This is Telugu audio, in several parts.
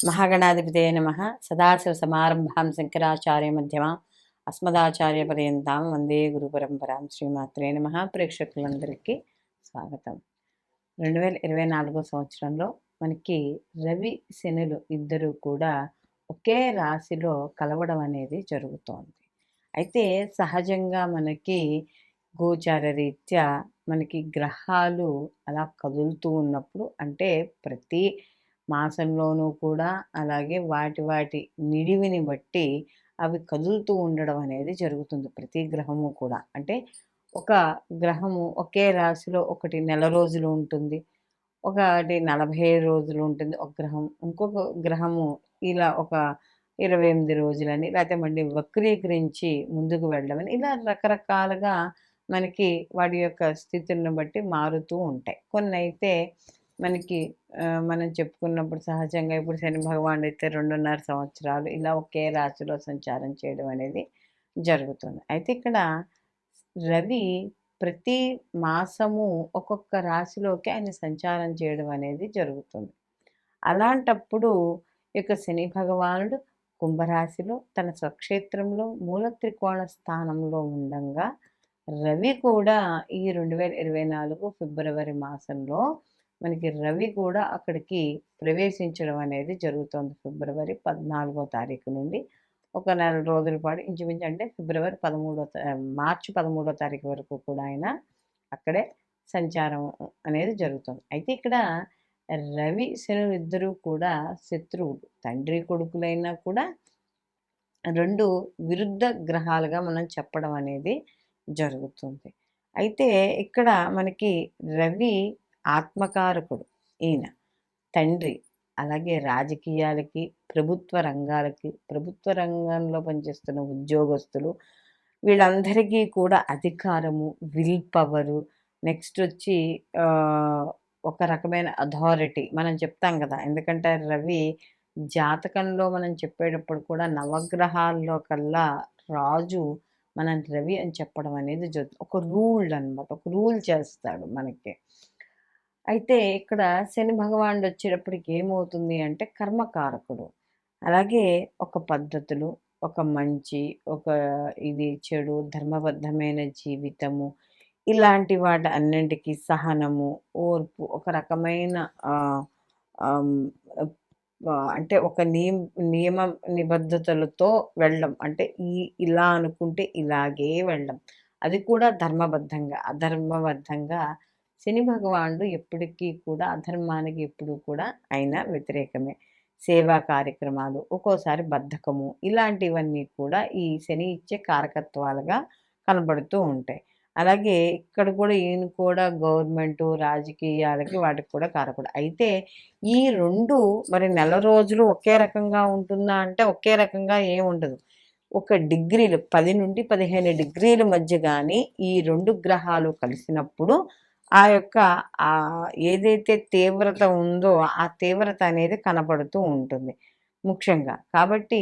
మహాగణాధిపతయ నమః. సదాశివసమారంభాం శంకరాచార్యమధ్యమాం అస్మదాచార్యపర్యంతాం వందే గురుపరంపరాం. శ్రీమాత్రే నమః. ప్రేక్షకులందరికీ స్వాగతం. 2024 సంవత్సరంలో మనకి రవి శనులు ఇద్దరు కూడా ఒకే రాశిలో కలవడం అనేది జరుగుతోంది. అయితే సహజంగా మనకి గోచార రీత్యా మనకి గ్రహాలు అలా కదులుతూ ఉన్నప్పుడు, అంటే ప్రతి మాసంలోనూ కూడా అలాగే వాటి నిడివిని బట్టి అవి కదులుతూ ఉండడం అనేది జరుగుతుంది. ప్రతి గ్రహము కూడా, అంటే ఒక గ్రహము ఒకే రాశిలో ఒకటి నెల రోజులు ఉంటుంది, ఒకటి 45 రోజులు ఉంటుంది ఒక గ్రహం, ఇంకొక గ్రహము ఇలా ఒక 28 రోజులని, లేకపోతే మళ్ళీ వక్రీకరించి ముందుకు వెళ్ళమని, ఇలా రకరకాలుగా మనకి వాటి యొక్క స్థితులను బట్టి మారుతూ ఉంటాయి. కొన్ని అయితే మనకి మనం చెప్పుకున్నప్పుడు సహజంగా ఇప్పుడు శని భగవానుడు అయితే 2.5 సంవత్సరాలు ఇలా ఒకే రాశిలో సంచారం చేయడం అనేది జరుగుతుంది. అయితే ఇక్కడ రవి ప్రతి మాసము ఒక్కొక్క రాశిలోకి ఆయన సంచారం చేయడం అనేది జరుగుతుంది. అలాంటప్పుడు ఇక శని భగవానుడు కుంభరాశిలో తన స్వక్షేత్రంలో మూల త్రికోణ స్థానంలో ఉండంగా, రవి కూడా ఈ 2024 ఫిబ్రవరి మాసంలో మనకి రవి కూడా అక్కడికి ప్రవేశించడం అనేది జరుగుతుంది. ఫిబ్రవరి 14వ తారీఖు నుండి ఒక నెల రోజుల పాటు, ఇంచుమించు అంటే మార్చి 13వ తారీఖు వరకు కూడా ఆయన అక్కడే సంచారం అనేది జరుగుతుంది. అయితే ఇక్కడ రవి శనులు ఇద్దరూ కూడా శత్రువులు, తండ్రి కొడుకులైనా కూడా రెండు విరుద్ధ గ్రహాలుగా మనం చెప్పడం అనేది జరుగుతుంది. అయితే ఇక్కడ మనకి రవి ఆత్మకారకుడు, ఈయన తండ్రి, అలాగే రాజకీయాలకి, ప్రభుత్వ రంగాలకి, ప్రభుత్వ రంగంలో పనిచేస్తున్న ఉద్యోగస్తులు వీళ్ళందరికీ కూడా అధికారము, విల్ పవరు, నెక్స్ట్ వచ్చి ఒక రకమైన అథారిటీ మనం చెప్తాం కదా. ఎందుకంటే రవి జాతకంలో మనం చెప్పేటప్పుడు కూడా నవగ్రహాల్లో కల్లా రాజు మనం రవి అని చెప్పడం అనేది జరుగుతుంది. ఒక రూల్ అనమాట, ఒక రూల్ చేస్తాడు మనకి. అయితే ఇక్కడ శని భగవానుడు వచ్చేటప్పటికి ఏమవుతుంది అంటే కర్మకారకుడు, అలాగే ఒక పద్ధతులు, ఒక మంచి, ఒక ఇది చెడు, ధర్మబద్ధమైన జీవితము, ఇలాంటి వాటి అన్నింటికి సహనము, ఓర్పు, ఒక రకమైన అంటే ఒక నియమ నిబద్ధతలతో వెళ్ళడం, అంటే ఇలా అనుకుంటే ఇలాగే వెళ్ళడం, అది కూడా ధర్మబద్ధంగా. అధర్మబద్ధంగా శని భగవానుడు ఎప్పటికీ కూడా అధర్మానికి ఎప్పుడు కూడా ఆయన వ్యతిరేకమే. సేవా కార్యక్రమాలు, ఒక్కోసారి బద్ధకము, ఇలాంటివన్నీ కూడా ఈ శని ఇచ్చే కారకత్వాలుగా కనబడుతూ ఉంటాయి. అలాగే ఇక్కడ కూడా ఈయన కూడా గవర్నమెంటు, రాజకీయాలకి వాటికి కూడా కారకుడు. అయితే ఈ రెండు మరి నెల రోజులు ఒకే రకంగా ఉంటుందా అంటే ఒకే రకంగా ఏముండదు. ఒక డిగ్రీలు 10 నుండి 15 డిగ్రీల మధ్య కానీ ఈ రెండు గ్రహాలు కలిసినప్పుడు ఆ యొక్క ఏదైతే తీవ్రత ఉందో ఆ తీవ్రత అనేది కనపడుతూ ఉంటుంది ముఖ్యంగా. కాబట్టి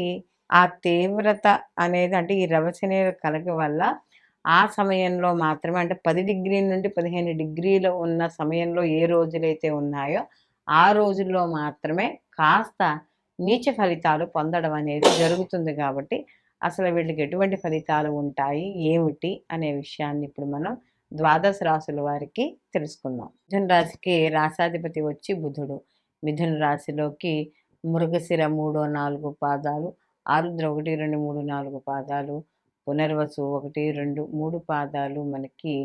ఆ తీవ్రత అనేది, అంటే ఈ రవశని కలగ వల్ల ఆ సమయంలో మాత్రమే, అంటే 10 డిగ్రీల నుండి 15 డిగ్రీలు ఉన్న సమయంలో ఏ రోజులైతే ఉన్నాయో ఆ రోజుల్లో మాత్రమే కాస్త నీచ ఫలితాలు పొందడం అనేది జరుగుతుంది. కాబట్టి అసలు వీళ్ళకి ఎటువంటి ఫలితాలు ఉంటాయి ఏమిటి అనే విషయాన్ని ఇప్పుడు మనం ద్వాదశ రాశుల వారికి తెలుసుకుందాం. మిథున రాశికి రాశాధిపతి వచ్చి బుధుడు. మిథున రాశిలోకి మృగశిర 3, 4 పాదాలు, ఆరుద్ర 1, 2, 3, 4 పాదాలు, పునర్వసు 1, 2, 3 పాదాలు మనకి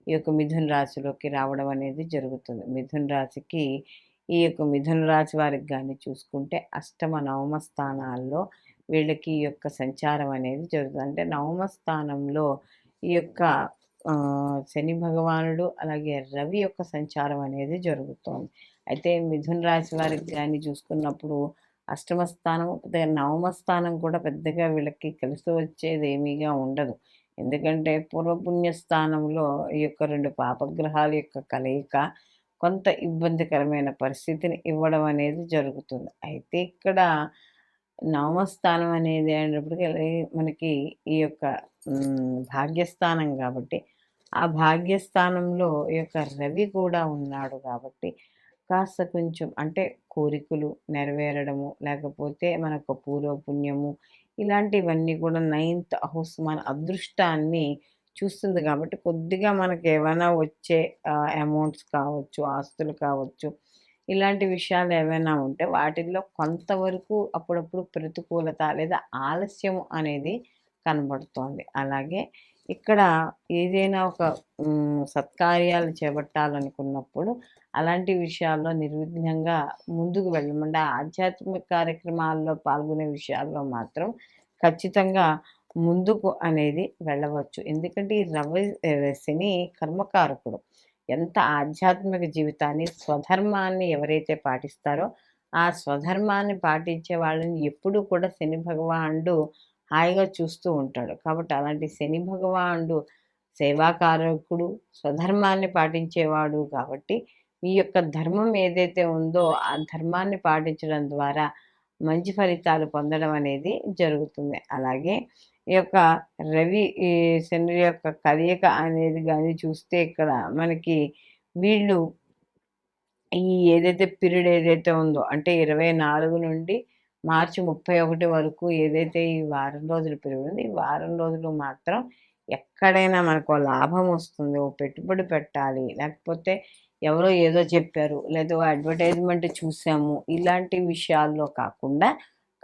ఈ యొక్క మిథున రాశిలోకి రావడం అనేది జరుగుతుంది. మిథున రాశికి ఈ యొక్క మిథున రాశి వారికి కానీ చూసుకుంటే అష్టమ నవమ స్థానాల్లో వీళ్ళకి ఈ యొక్క సంచారం అనేది జరుగుతుంది. అంటే నవమ స్థానంలో ఈ యొక్క శని భగవానుడు అలాగే రవి యొక్క సంచారం అనేది జరుగుతోంది. అయితే మిథున రాశి వారికి కానీ చూసుకున్నప్పుడు అష్టమ స్థానం, నవమ స్థానం కూడా పెద్దగా వీళ్ళకి కలిసి వచ్చేది ఏమీగా ఉండదు. ఎందుకంటే పూర్వపుణ్య స్థానంలో ఈ యొక్క రెండు పాపగ్రహాల యొక్క కలయిక కొంత ఇబ్బందికరమైన పరిస్థితిని ఇవ్వడం అనేది జరుగుతుంది. అయితే ఇక్కడ నవమ స్థానం అనేది అయినప్పటికీ మనకి ఈ యొక్క భాగ్యస్థానం కాబట్టి ఆ భాగ్యస్థానంలో ఈ యొక్క రవి కూడా ఉన్నాడు కాబట్టి కాస్త కొంచెం అంటే కోరికలు నెరవేరడము, లేకపోతే మనకు పూర్వపుణ్యము ఇలాంటివన్నీ కూడా నైన్త్ హౌస్ మన అదృష్టాన్ని చూస్తుంది కాబట్టి కొద్దిగా మనకేమైనా వచ్చే అమౌంట్స్ కావచ్చు, ఆస్తులు కావచ్చు, ఇలాంటి విషయాలు ఏవైనా ఉంటే వాటిల్లో కొంతవరకు అప్పుడప్పుడు ప్రతికూలత లేదా ఆలస్యం అనేది కనబడుతోంది. అలాగే ఇక్కడ ఏదైనా ఒక సత్కార్యాలు చేపట్టాలనుకున్నప్పుడు అలాంటి విషయాల్లో నిర్విఘ్నంగా ముందుకు వెళ్ళమంటే ఆధ్యాత్మిక కార్యక్రమాల్లో పాల్గొనే విషయాల్లో మాత్రం ఖచ్చితంగా ముందుకు అనేది వెళ్ళవచ్చు. ఎందుకంటే ఈ శని కర్మకారకుడు. ఎంత ఆధ్యాత్మిక జీవితాన్ని, స్వధర్మాన్ని ఎవరైతే పాటిస్తారో ఆ స్వధర్మాన్ని పాటించే వాళ్ళని ఎప్పుడూ కూడా శని భగవానుడు హాయిగా చూస్తూ ఉంటాడు. కాబట్టి అలాంటి శని భగవానుడు సేవాకారకుడు, స్వధర్మాన్ని పాటించేవాడు కాబట్టి మీ యొక్క ధర్మం ఏదైతే ఉందో ఆ ధర్మాన్ని పాటించడం ద్వారా మంచి ఫలితాలు పొందడం అనేది జరుగుతుంది. అలాగే ఈ యొక్క రవి ఈ శని యొక్క కలయిక అనేది కానీ చూస్తే ఇక్కడ మనకి వీళ్ళు ఈ ఏదైతే పీరియడ్ ఏదైతే ఉందో అంటే 24 నుండి మార్చి 31 వరకు ఏదైతే ఈ వారం రోజుల పీరియడ్ ఉందో ఈ వారం రోజులు మాత్రం ఎక్కడైనా మనకు లాభం వస్తుంది. ఓ పెట్టుబడి పెట్టాలి, లేకపోతే ఎవరో ఏదో చెప్పారు, లేదా అడ్వర్టైజ్మెంట్ చూసాము, ఇలాంటి విషయాల్లో కాకుండా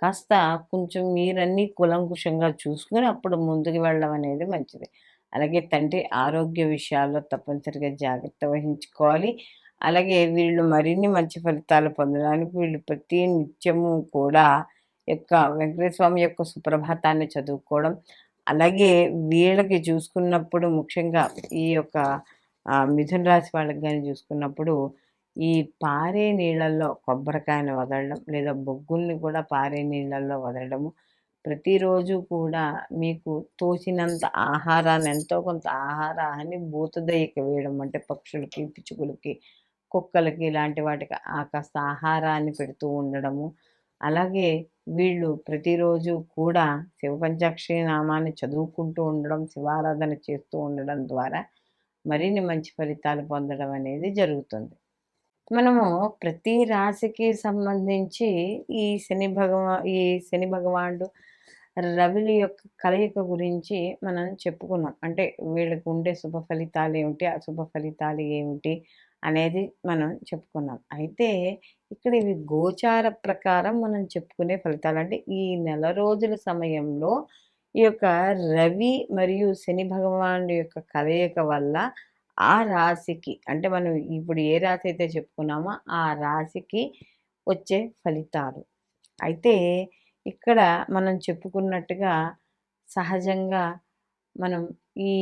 కాస్త కొంచెం మీరన్నీ కూలంకుషంగా చూసుకుని అప్పుడు ముందుకు వెళ్ళడం అనేది మంచిది. అలాగే తండ్రి ఆరోగ్య విషయాల్లో తప్పనిసరిగా జాగ్రత్త వహించుకోవాలి. అలాగే వీళ్ళు మరిన్ని మంచి ఫలితాలు పొందడానికి వీళ్ళు ప్రతి నిత్యము కూడా వెంకటేశ్వర స్వామి యొక్క సుప్రభాతాన్ని చదువుకోవడం, అలాగే వీళ్ళకి చూసుకున్నప్పుడు ముఖ్యంగా ఈ యొక్క మిథున రాశి వాళ్ళకి కానీ చూసుకున్నప్పుడు ఈ పారే నీళ్ళల్లో కొబ్బరికాయను వదలడం లేదా బొగ్గుల్ని కూడా పారే నీళ్ళల్లో వదలడము, ప్రతిరోజు కూడా మీకు తోచినంత ఆహారాన్ని ఎంతో కొంత ఆహారాన్ని భూతదయకి వేయడం అంటే పక్షులకి, పిచ్చుకలకి, కుక్కలకి ఇలాంటి వాటికి కాస్త ఆహారాన్ని పెడుతూ ఉండడము. అలాగే వీళ్ళు ప్రతిరోజు కూడా శివ పంచాక్షరి నామాన్ని చదువుకుంటూ ఉండడం, శివారాధన చేస్తూ ఉండడం ద్వారా మరిన్ని మంచి ఫలితాలు పొందడం అనేది జరుగుతుంది. మనము ప్రతి రాశికి సంబంధించి ఈ శని భగవానుడు రవిల యొక్క కలయిక గురించి మనం చెప్పుకున్నాం. అంటే వీళ్ళకి ఉండే శుభ ఫలితాలు ఏమిటి, అశుభ ఫలితాలు ఏమిటి అనేది మనం చెప్పుకున్నాం. అయితే ఇక్కడ ఇవి గోచార ప్రకారం మనం చెప్పుకునే ఫలితాలు. అంటే ఈ నెల రోజుల సమయంలో ఈ యొక్క రవి మరియు శని భగవానుడి యొక్క కలయిక వల్ల ఆ రాశికి అంటే మనం ఇప్పుడు ఏ రాశి అయితే చెప్పుకున్నామో ఆ రాశికి వచ్చే ఫలితాలు. అయితే ఇక్కడ మనం చెప్పుకున్నట్టుగా సహజంగా మనం ఈ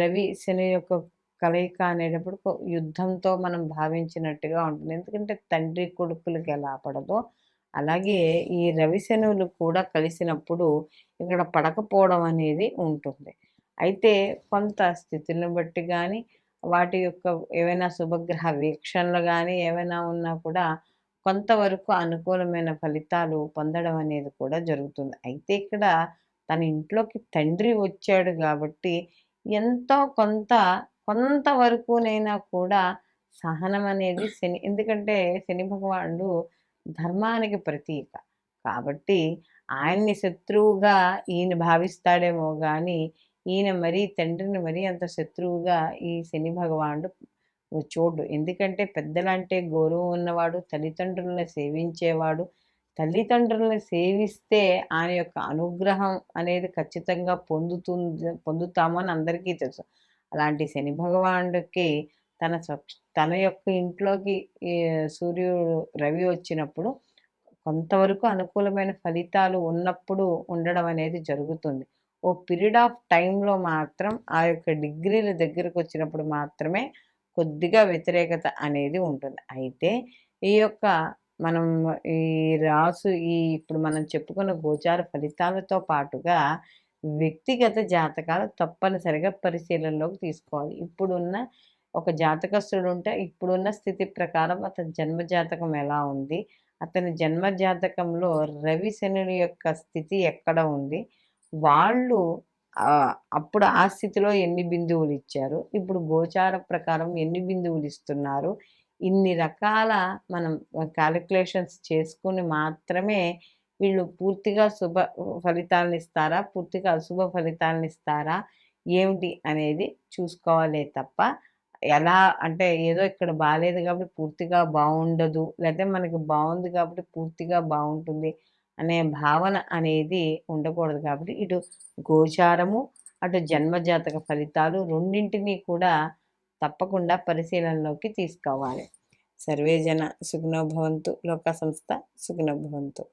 రవి శని యొక్క కలయిక అనేటప్పుడు యుద్ధంతో మనం భావించినట్టుగా ఉంటుంది. ఎందుకంటే తండ్రి కొడుకులకి ఎలా పడదో అలాగే ఈ రవి శనువులు కూడా కలిసినప్పుడు ఇక్కడ పడకపోవడం అనేది ఉంటుంది. అయితే కొంత స్థితులను బట్టి కానీ వాటి యొక్క ఏవైనా శుభగ్రహ వీక్షణలు కానీ ఏవైనా ఉన్నా కూడా కొంతవరకు అనుకూలమైన ఫలితాలు పొందడం అనేది కూడా జరుగుతుంది. అయితే ఇక్కడ తన ఇంట్లోకి తండ్రి వచ్చాడు కాబట్టి ఎంతో కొంతవరకునైనా కూడా సహనం అనేది ఎందుకంటే శని భగవానుడు ధర్మానికి ప్రతీక కాబట్టి ఆయన్ని శత్రువుగా ఈయన భావిస్తాడేమో కానీ ఈయన మరీ తండ్రిని మరీ అంత శత్రువుగా ఈ శని భగవానుడు చూడు. ఎందుకంటే పెద్దలంటే గౌరవం ఉన్నవాడు, తల్లిదండ్రులను సేవించేవాడు. తల్లిదండ్రులను సేవిస్తే ఆయన యొక్క అనుగ్రహం అనేది ఖచ్చితంగా పొందుతామని అందరికీ తెలుసు. అలాంటి శని భగవానుడికి తన యొక్క ఇంట్లోకి సూర్యుడు రవి వచ్చినప్పుడు కొంతవరకు అనుకూలమైన ఫలితాలు ఉన్నప్పుడు ఉండడం అనేది జరుగుతుంది. ఓ పీరియడ్ ఆఫ్ టైంలో మాత్రం ఆ యొక్క డిగ్రీల దగ్గరకు వచ్చినప్పుడు మాత్రమే కొద్దిగా వ్యతిరేకత అనేది ఉంటుంది. అయితే ఈ యొక్క మనం ఈ ఇప్పుడు మనం చెప్పుకున్న గోచార ఫలితాలతో పాటుగా వ్యక్తిగత జాతకాలు తప్పనిసరిగా పరిశీలనలోకి తీసుకోవాలి. ఇప్పుడున్న ఒక జాతకస్తుడు ఉంటే ఇప్పుడున్న స్థితి ప్రకారం అతని జన్మ జాతకం ఎలా ఉంది, అతని జన్మ జాతకంలో రవి శనుల యొక్క స్థితి ఎక్కడ ఉంది, వాళ్ళు అప్పుడు ఆ స్థితిలో ఎన్ని బిందువులు ఇచ్చారు, ఇప్పుడు గోచార ప్రకారం ఎన్ని బిందువులు ఇస్తున్నారు, ఇన్ని రకాల మనం క్యాలిక్యులేషన్స్ చేసుకుని మాత్రమే వీళ్ళు పూర్తిగా శుభ ఫలితాలను ఇస్తారా, పూర్తిగా అశుభ ఫలితాలను ఇస్తారా ఏమిటి అనేది చూసుకోవాలే తప్ప, ఎలా అంటే ఏదో ఇక్కడ బాలేదు కాబట్టి పూర్తిగా బాగుండదు, లేకపోతే మనకి బాగుంది కాబట్టి పూర్తిగా బాగుంటుంది అనే భావన అనేది ఉండకూడదు. కాబట్టి ఇటు గోచారము, అటు జన్మజాతక ఫలితాలు రెండింటినీ కూడా తప్పకుండా పరిశీలనలోకి తీసుకోవాలి. సర్వే జన సుఖినో భవంతు, లోక సంస్థ సుఖినో భవంతు.